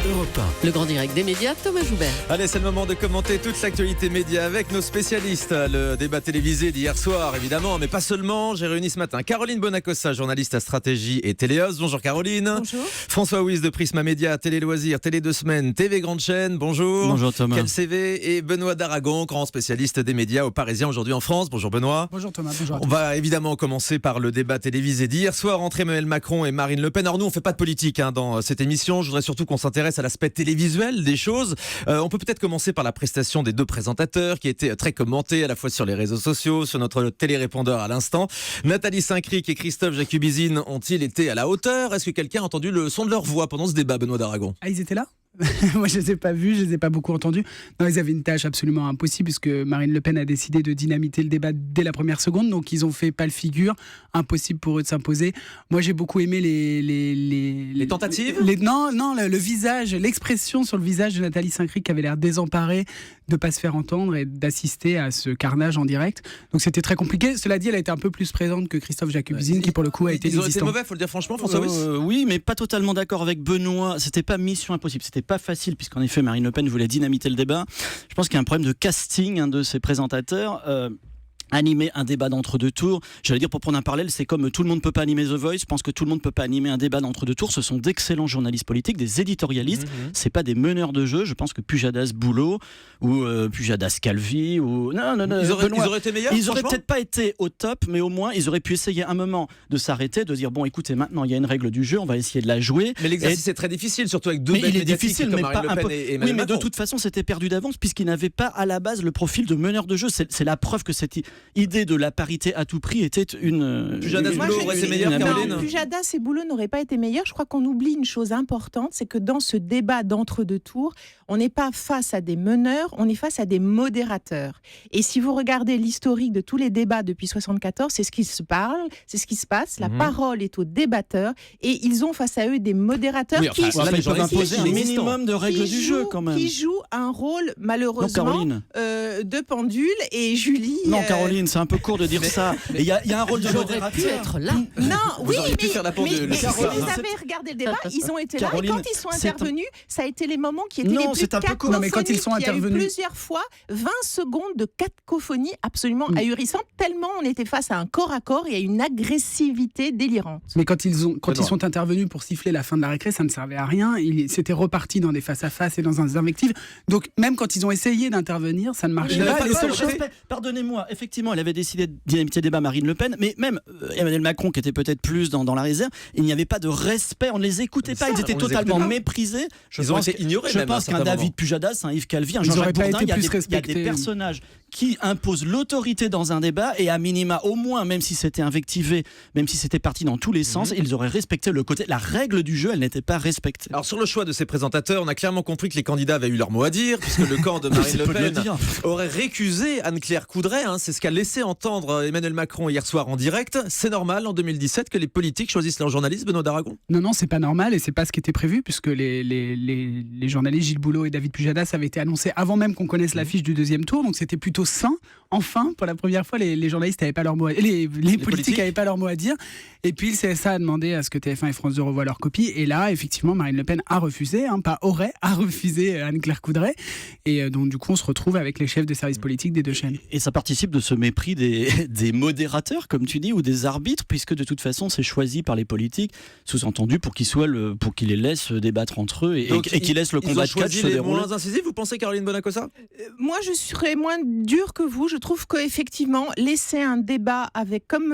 Europe 1. Le grand direct des médias, Thomas Joubert. Allez, c'est le moment de commenter toute l'actualité média avec nos spécialistes. Le débat télévisé d'hier soir, évidemment, mais pas seulement. J'ai réuni ce matin Caroline Bonacossa, journaliste à stratégie et téléos. Bonjour Caroline. Bonjour. François Ouiz de Prisma Média, Télé Loisirs, Télé 2 Semaines, TV Grande Chaîne. Bonjour. Bonjour Thomas. Quel CV. Et Benoît Daragon, grand spécialiste des médias au Parisien aujourd'hui en France. Bonjour Benoît. Bonjour Thomas, bonjour à tous. On va évidemment commencer par le débat télévisé d'hier soir entre Emmanuel Macron et Marine Le Pen. Alors nous, on fait pas de politique dans cette émission. Je voudrais surtout qu'on s'intéresse à l'aspect télévisuel des choses. On peut peut-être commencer par la prestation des deux présentateurs qui étaient très commentée à la fois sur les réseaux sociaux, sur notre télérépondeur à l'instant. Nathalie Saint-Cric et Christophe Jacubizine ont-ils été à la hauteur ? Est-ce que quelqu'un a entendu le son de leur voix pendant ce débat, Benoît Daragon ? Ah, ils étaient là ? Moi, je ne les ai pas vus, je ne les ai pas beaucoup entendus. Non, ils avaient une tâche absolument impossible puisque Marine Le Pen a décidé de dynamiter le débat dès la première seconde. Donc, ils ont fait pâle figure. Impossible pour eux de s'imposer. Moi, j'ai beaucoup aimé les tentatives. Le visage, l'expression sur le visage de Nathalie Saint-Cric qui avait l'air désemparée de ne pas se faire entendre et d'assister à ce carnage en direct. Donc, c'était très compliqué. Cela dit, elle a été un peu plus présente que Christophe Jacubizine qui, pour le coup, a été Ils ont été résistant. mauvais, faut le dire franchement, François Ouiz. Oui, mais pas totalement d'accord avec Benoît. C'était pas mission impossible, c'était pas facile puisqu'en effet Marine Le Pen voulait dynamiter le débat. Je pense qu'il y a un problème de casting de ces présentateurs. Animer un débat d'entre-deux tours, j'allais dire pour prendre un parallèle, c'est comme tout le monde ne peut pas animer The Voice. Je pense que tout le monde ne peut pas animer un débat d'entre-deux tours. Ce sont d'excellents journalistes politiques, des éditorialistes. C'est pas des meneurs de jeu. Je pense que Pujadas Boulot ou Pujadas Calvi ou non, Ils auraient été meilleurs. Ils auraient peut-être pas été au top, mais au moins ils auraient pu essayer un moment de s'arrêter, de dire bon, écoutez, maintenant il y a une règle du jeu, on va essayer de la jouer. Mais l'exercice est très difficile, surtout avec deux mais belles il est médiatiques difficile, comme mais Marine pas Le Pen et Emmanuel mais de Macron. toute façon, c'était perdu d'avance puisqu'ils n'avaient pas à la base le profil de meneur de jeu. C'est la preuve que cette idée de la parité à tout prix était une. Pujadas Boulot aurait été meilleur, Caroline. Non, Pujadas et Boulot n'auraient pas été meilleurs. Je crois qu'on oublie une chose importante, c'est que dans ce débat d'entre-deux tours, on n'est pas face à des meneurs, on est face à des modérateurs. Et si vous regardez l'historique de tous les débats depuis 1974, c'est ce qui se parle, c'est ce qui se passe. La parole est aux débatteurs et ils ont face à eux des modérateurs Oui, enfin, Ils peuvent imposer un minimum de règles du jeu quand même. Qui jouent un rôle malheureusement Caroline. de pendule et Julie. Non, Caroline, c'est un peu court de dire ça. Il y a un rôle de J'aurais modérateur. pu être là. Non, Vous auriez pu faire la pendule. mais si vous Caroline, avez regardé le débat, ils ont été là. Caroline, Et quand ils sont c'est intervenus, ça a été les moments qui étaient Non, les plus c'est un peu court. Non, mais quand ils sont cacophoniques. Il y a eu intervenus- plusieurs fois 20 secondes de cacophonie absolument ahurissante, tellement on était face à un corps à corps et à une agressivité délirante. Mais quand ils sont intervenus pour siffler la fin de la récré, ça ne servait à rien. C'était reparti dans des face-à-face et dans des invectives. Donc même quand ils ont essayé d'intervenir, ça ne marchait Il n'y avait pas. pas Les de seuls- respect. Pardonnez-moi, effectivement, elle avait décidé de dynamiter le débat Marine Le Pen, mais même Emmanuel Macron, qui était peut-être plus dans la réserve, il n'y avait pas de respect, on ne les écoutait pas, ils étaient on les totalement écoutait pas. méprisés. Ils ont été ignorés Je même à un pense qu'un certain David moment. Pujadas, un Yves Calvi, un Ils Jean-Jacques auraient pas Bourdin, été il y a plus des respectés. personnages qui imposent l'autorité dans un débat et à minima, au moins, même si c'était invectivé, même si c'était parti dans tous les sens, ils auraient respecté le côté. La règle du jeu, elle n'était pas respectée. Alors sur le choix de ces présentateurs, on a clairement compris que les candidats avaient eu leur mot à dire, puisque le camp de Marine C'est Le peu de le Pen dire. aurait récusé Anne-Claire Coudray. C'est ce qu'a laissé entendre Emmanuel Macron hier soir en direct. C'est normal en 2017 que les politiques choisissent leurs journalistes, Benoît Daragon ? Non, c'est pas normal et c'est pas ce qui était prévu puisque les journalistes Gilles Boulot et David Pujadas avaient été annoncés avant même qu'on connaisse l'affiche du deuxième tour. Donc c'était plutôt sain. Enfin, pour la première fois, les journalistes n'avaient pas leur mot, les politiques n'avaient pas leur mot à dire. Et puis le CSA a demandé à ce que TF1 et France 2 revoient leur copie. Et là, effectivement, Marine Le Pen a refusé, a refusé Anne-Claire Coudray. Et donc du coup, on se retrouve avec les chefs des services politiques des deux chaînes. Et ça participe de ce mépris des modérateurs, comme tu dis, ou des arbitres, puisque de toute façon, c'est choisi par les politiques, sous-entendu pour qu'ils les laissent débattre entre eux et qu'ils laissent le combat de Ils catch ont choisi se les dérouler. moins incisifs, vous pensez, Caroline Bonacossa ? Moi, je serais moins dure que vous. Je trouve qu'effectivement, laisser un débat avec, comme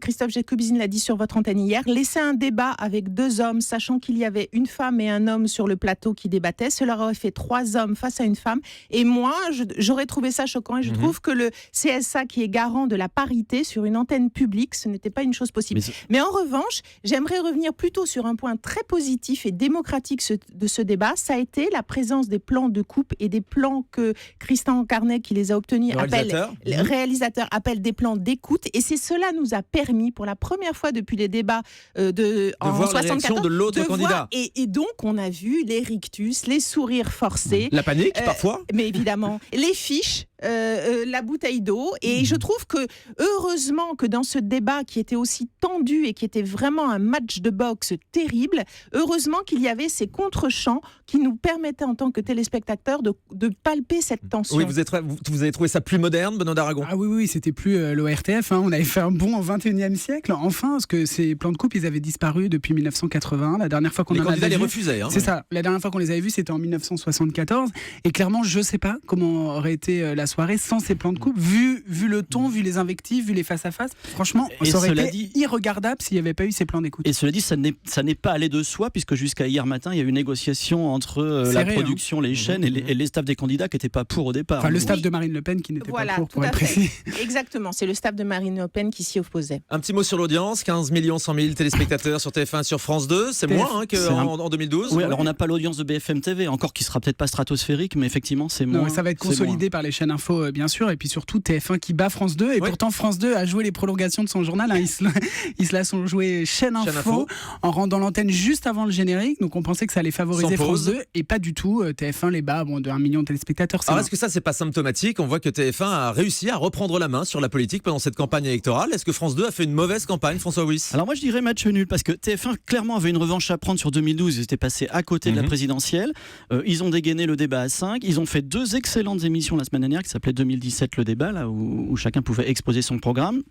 Christophe Jacubizine l'a dit sur votre antenne hier, laisser un débat avec deux hommes, sachant qu'il y avait une femme et un homme sur le plateau qui débattaient, cela aurait fait 3 hommes face à une femme. Et moi, j'aurais trouvé ça choquant. Et je trouve que le CSA, qui est garant de la parité sur une antenne publique, ce n'était pas une chose possible. Mais en revanche, j'aimerais revenir plutôt sur un point très positif et démocratique de ce débat. Ça a été la présence des plans de coupe et des plans que Christian Carnet, qui les a obtenus, le réalisateur appelle des plans d'écoute. Et c'est cela nous a permis, pour la première fois depuis les débats en voir la réaction 74, de l'autre candidat. Et donc, on a vu les rictus, les sourires forcés. La panique, parfois. Mais évidemment, les fiches. la bouteille d'eau. Et je trouve que, heureusement que dans ce débat qui était aussi tendu et qui était vraiment un match de boxe terrible, heureusement qu'il y avait ces contre-champs qui nous permettaient en tant que téléspectateurs de palper cette tension. Oui, vous avez trouvé ça plus moderne, Benoît d'Aragon? Ah oui, c'était plus l'ORTF. On avait fait un bond au 21e siècle. Enfin, parce que ces plans de coupe, ils avaient disparu depuis 1980. La dernière fois qu'on les en candidats avait les vu, refusaient. c'est ça. La dernière fois qu'on les avait vus, c'était en 1974. Et clairement, je ne sais pas comment aurait été la soirée sans ces plans de coupe. Vu le ton, vu les invectives, vu les face-à-face, franchement, ça aurait été irregardable s'il n'y avait pas eu ces plans d'écoute. Et cela dit, ça n'est pas allé de soi, puisque jusqu'à hier matin, il y a eu une négociation entre la production, les chaînes et les staffs des candidats qui n'étaient pas pour au départ. Enfin, le staff de Marine Le Pen qui n'était pas pour être précis. Exactement, c'est le staff de Marine Le Pen qui s'y opposait. Un petit mot sur l'audience, 15 100 000 téléspectateurs sur TF1 sur France 2, c'est moins qu'en 2012. Oui, alors on n'a pas l'audience de BFM TV, encore qui sera peut-être pas stratosphérique, mais effectivement c'est moins. Ça va être consolidé par les chaînes info bien sûr, et puis surtout TF1 qui bat France 2, et pourtant France 2 a joué les prolongations de son journal, ils se la sont joué chaîne info en rendant l'antenne juste avant le générique, donc on pensait que ça allait favoriser France 2, et pas du tout. TF1 les bat de 1 million de téléspectateurs. Alors est-ce que ça c'est pas symptomatique? On voit que TF1 a réussi à reprendre la main sur la politique pendant cette campagne électorale. Est-ce que France 2 a fait une mauvaise campagne, François Wyss? Alors moi je dirais match nul, parce que TF1 clairement avait une revanche à prendre sur 2012, ils étaient passés à côté de la présidentielle, ils ont dégainé le débat à 5, ils ont fait 2 excellentes émissions la semaine dernière qui s'appelait 2017 le débat, là où chacun pouvait exposer son programme.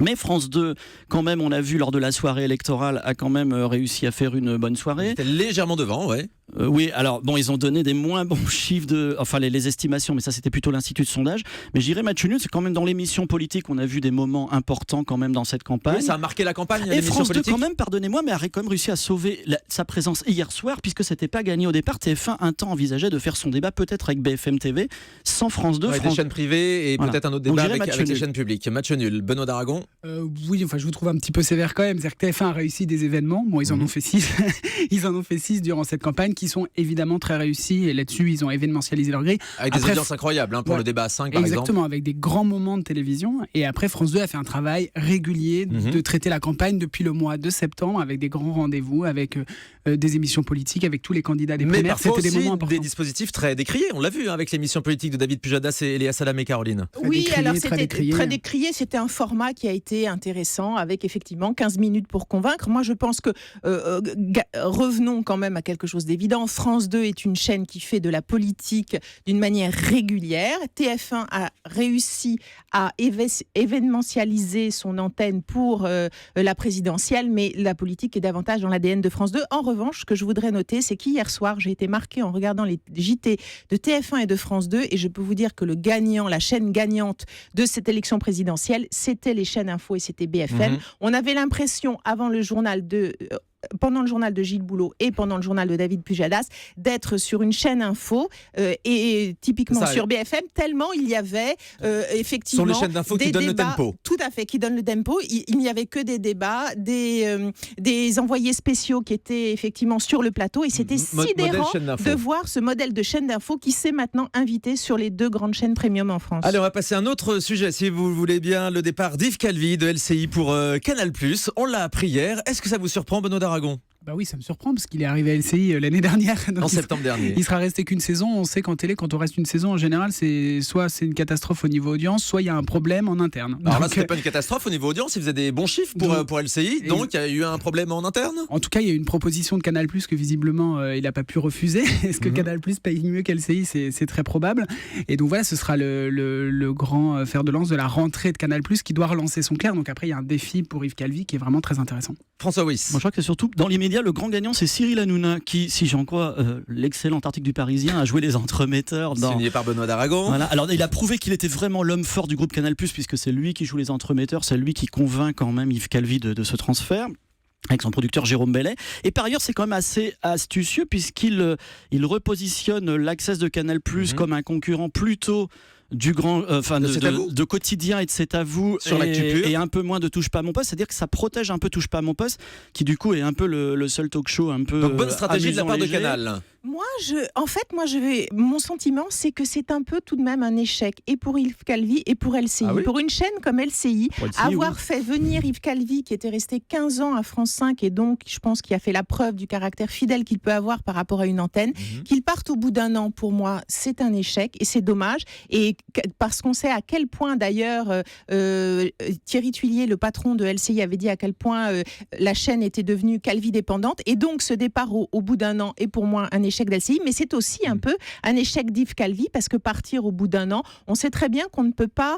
Mais France 2, quand même, on l'a vu lors de la soirée électorale, a quand même réussi à faire une bonne soirée. C'était légèrement devant, ouais. Oui, alors bon, ils ont donné des moins bons chiffres, enfin les estimations, mais ça c'était plutôt l'Institut de sondage. Mais j'irais match nul, c'est quand même dans l'émission politique, on a vu des moments importants quand même dans cette campagne. Oui, ça a marqué la campagne. Et France 2 quand même, pardonnez-moi, mais a quand même réussi à sauver sa présence hier soir, puisque c'était pas gagné au départ. TF1 un temps envisageait de faire son débat peut-être avec BFM TV, sans France 2. Ouais, des chaînes privées et peut-être un autre débat avec les chaînes publiques. Match nul. Benoît d'Aragon. Oui, enfin je vous trouve un petit peu sévère quand même. C'est-à-dire que TF1 a réussi des événements. Bon, ils en ont fait 6. Ils en ont fait 6 durant cette campagne qui sont évidemment très réussis, et là-dessus ils ont événementialisé leur grille. Avec des audiences incroyables pour le débat à 5 par exemple. Exactement, avec des grands moments de télévision. Et après France 2 a fait un travail régulier de traiter la campagne depuis le mois de septembre, avec des grands rendez-vous, avec des émissions politiques, avec tous les candidats des primaires. C'était des moments importants. Des dispositifs très décriés, on l'a vu avec l'émission politique de David Pujadas et Léa Salam et Caroline. Oui, alors c'était très décrié, c'était un format qui a été intéressant, avec effectivement 15 minutes pour convaincre. Moi je pense que, revenons quand même à quelque chose d'évident, France 2 est une chaîne qui fait de la politique d'une manière régulière. TF1 a réussi à événementialiser son antenne pour la présidentielle, mais la politique est davantage dans l'ADN de France 2. En revanche, ce que je voudrais noter, c'est qu'hier soir, j'ai été marquée en regardant les JT de TF1 et de France 2, et je peux vous dire que le gagnant, la chaîne gagnante de cette élection présidentielle, c'était les chaînes info et c'était BFM. On avait l'impression, pendant le journal de Gilles Boulot et pendant le journal de David Pujadas, d'être sur une chaîne info et typiquement sur BFM, tellement il y avait effectivement sur les chaînes d'info qui donnent le tempo. Tout à fait, qui donnent le tempo. Il n'y avait que des débats, des envoyés spéciaux qui étaient effectivement sur le plateau, et c'était sidérant de voir ce modèle de chaîne d'info qui s'est maintenant invité sur les 2 grandes chaînes premium en France. Allez, on va passer à un autre sujet, si vous voulez bien. Le départ d'Yves Calvi de LCI pour Canal+. On l'a appris hier. Est-ce que ça vous surprend, Benoît d'Aragon? Bah oui, ça me surprend parce qu'il est arrivé à LCI l'année dernière. En septembre dernier. Il sera resté qu'une saison. On sait qu'en télé, quand on reste une saison, en général, soit c'est une catastrophe au niveau audience, soit il y a un problème en interne. Alors là, c'était pas une catastrophe au niveau audience. Il faisait des bons chiffres pour LCI. Donc, il y a eu un problème en interne. En tout cas, il y a eu une proposition de Canal+ que visiblement, il n'a pas pu refuser. Est-ce que Canal+ paye mieux qu'LCI? C'est très probable. Et donc voilà, ce sera le grand fer de lance de la rentrée de Canal+, qui doit relancer son clair. Donc après, il y a un défi pour Yves Calvi qui est vraiment très intéressant. François Wyss. Moi, je crois que c'est surtout dans l'immédiat, le grand gagnant, c'est Cyril Hanouna, qui, si j'en crois l'excellent article du Parisien, a joué les entremetteurs. Signé par Benoît d'Aragon. Voilà. Alors, il a prouvé qu'il était vraiment l'homme fort du groupe Canal+, puisque c'est lui qui joue les entremetteurs, c'est lui qui convainc quand même Yves Calvi de ce transfert, avec son producteur Jérôme Bellet. Et par ailleurs, c'est quand même assez astucieux, puisqu'il repositionne l'Access de Canal+, comme un concurrent plutôt du grand, de Quotidien et de C'est à vous, sur l'actu pure, et un peu moins de Touche pas à mon poste, c'est-à-dire que ça protège un peu Touche pas à mon poste, qui du coup est un peu le seul talk show un peu. Donc bonne stratégie de la part de Canal. Mon sentiment, c'est que c'est un peu tout de même un échec, et pour Yves Calvi et pour LCI. Ah oui Pour une chaîne comme LCI, avoir oui. fait venir Yves Calvi, qui était resté 15 ans à France 5, et donc je pense qu'il a fait la preuve du caractère fidèle qu'il peut avoir par rapport à une antenne, qu'il parte au bout d'un an, pour moi, c'est un échec, et c'est dommage, parce qu'on sait à quel point, d'ailleurs, Thierry Tuillier, le patron de LCI, avait dit à quel point la chaîne était devenue Calvi dépendante, et donc ce départ au bout d'un an est pour moi un échec d'LCI, mais c'est aussi un peu un échec d'Yves Calvi, parce que partir au bout d'un an, on sait très bien qu'on ne peut pas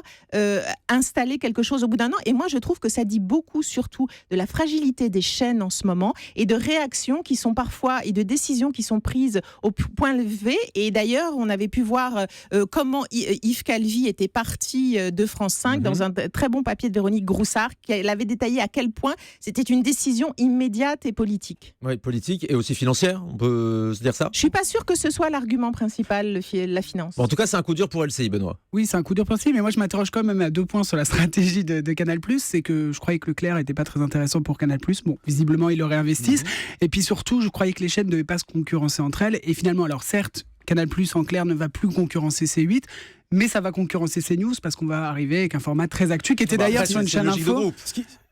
installer quelque chose au bout d'un an, et moi je trouve que ça dit beaucoup surtout de la fragilité des chaînes en ce moment, et de réactions qui sont parfois, et de décisions qui sont prises au point levé, et d'ailleurs on avait pu voir comment Yves Calvi était parti de France 5 dans un très bon papier de Véronique Groussard, qui avait détaillé à quel point c'était une décision immédiate et politique. Oui, politique et aussi financière, on peut se dire ça. Je suis pas sûre que ce soit l'argument principal, la finance. Bon, en tout cas, c'est un coup dur pour LCI, Benoît. Oui, c'est un coup dur principe, mais moi je m'interroge quand même à 2 points sur la stratégie de Canal+. C'est que je croyais que Leclerc n'était pas très intéressant pour Canal+. Bon, visiblement, ils le réinvestissent. Et puis surtout, je croyais que les chaînes ne devaient pas se concurrencer entre elles. Et finalement, alors certes, Canal+, en clair, ne va plus concurrencer C8, mais ça va concurrencer CNews, parce qu'on va arriver avec un format très actu, qui était d'ailleurs sur une chaîne info.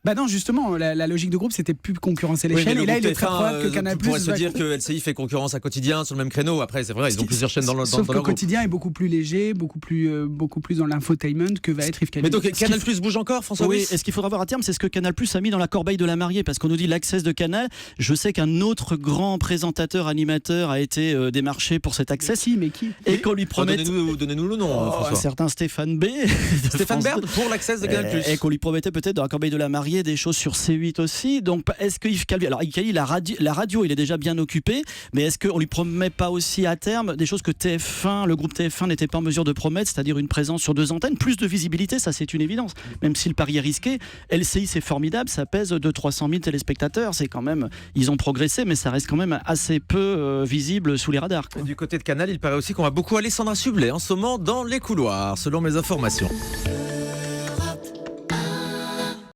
Bah non, justement, la logique de groupe, c'était plus concurrencer les chaînes. Et là, il est très probable que Canal+. pourrait se dire que LCI fait concurrence à Quotidien sur le même créneau. Après, c'est vrai, ils ont plusieurs chaînes dans le Sauf que leur groupe. Quotidien est beaucoup plus léger, beaucoup plus dans l'infotainment que va être Yves Calvi. Mais donc, Canal+ bouge encore, François Oui, Wyss et ce qu'il faudra voir à terme, c'est ce que Canal+ a mis dans la corbeille de la mariée, parce qu'on nous dit l'access de Canal. Je sais qu'un autre grand présentateur, animateur a été démarché pour cet access. Mais qui Et qu'on lui promet. Donnez-nous le nom, Un François. certain Stéphane B. Stéphane Bern pour l'access de Canal+. Et qu'on lui promettait peut-être dans la corbeille de la mariée des choses sur C8 aussi. Donc est-ce que Yves Calvi, alors Yves Calvi, la radio, il est déjà bien occupé, mais est-ce qu'on lui promet pas aussi à terme des choses que le groupe TF1 n'était pas en mesure de promettre, c'est-à-dire une présence sur 2 antennes, plus de visibilité, ça c'est une évidence. Même si le pari est risqué, LCI c'est formidable, ça pèse 200-300 000 téléspectateurs, c'est quand même, ils ont progressé, mais ça reste quand même assez peu visible sous les radars, quoi. Du côté de Canal, il paraît aussi qu'on va beaucoup aller Sandra Sublet en ce moment dans les couloirs, selon mes informations.